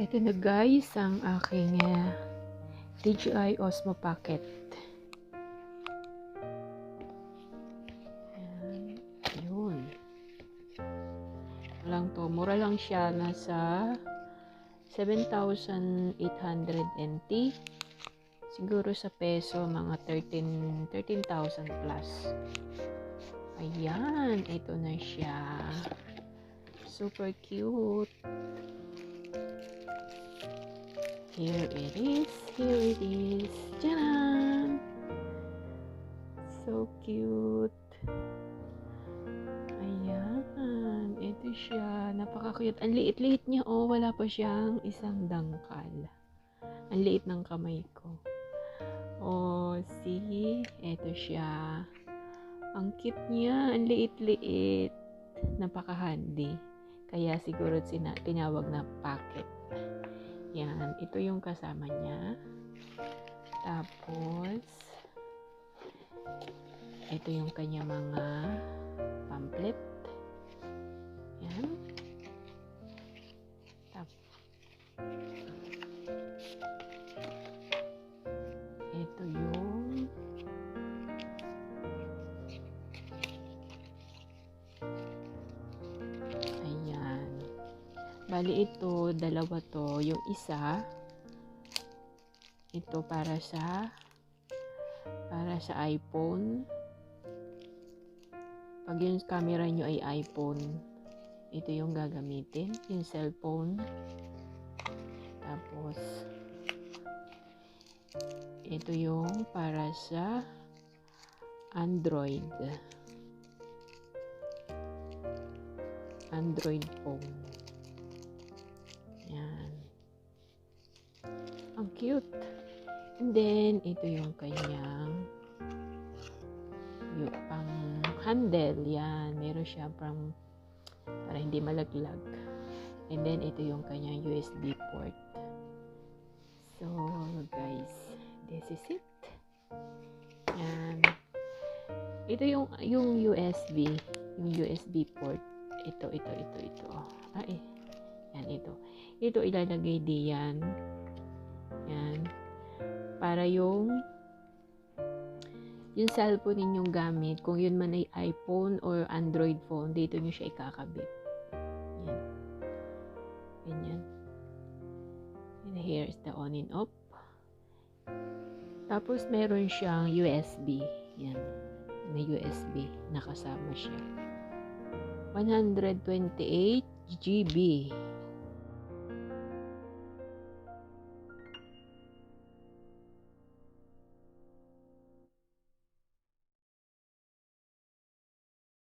Ito na guys ang aking DJI Osmo packet. Ayan, yun. Lang to, mura lang siya, nasa 7,800 NT. Siguro sa peso mga 13,000 plus. Ayan, ito na siya. Super cute. Here it is. Here it is. Tcharam! So cute. Ayan. Ito siya. Napaka-cute. Ang liit-liit niya. Oh, wala pa siyang isang dangkal. Ang liit ng kamay ko. Oh, see? Ito siya. Ang cute niya. Ang liit-liit. Napaka-handy. Kaya siguro tinawag na packet. Yan, ito yung kasama niya. Tapos, ito yung kanya mga pamphlet. Yan. Ito yung bali ito, dalawa to. Yung isa, ito para sa iPhone. Pag yung camera nyo ay iPhone, ito yung gagamitin, yung cellphone. Tapos, ito yung para sa Android phone. Yan. Ang cute. And then, ito yung kanyang yung pang handle. Yan. Meron siya pang para hindi malaglag. And then, ito yung kanyang USB port. So, guys, this is it. Yan. Ito yung USB. Yung USB port. Ito. Yan, ito. Ito ilalagay diyan. Yan. Para yung cellphone ninyong gamit, kung yun man ay iPhone or Android phone, dito nyo siya ikakabit. Yan. Ganyan. And here is the on and off. Tapos, meron siyang USB. Yan. May USB. Nakasama siya. 128 GB.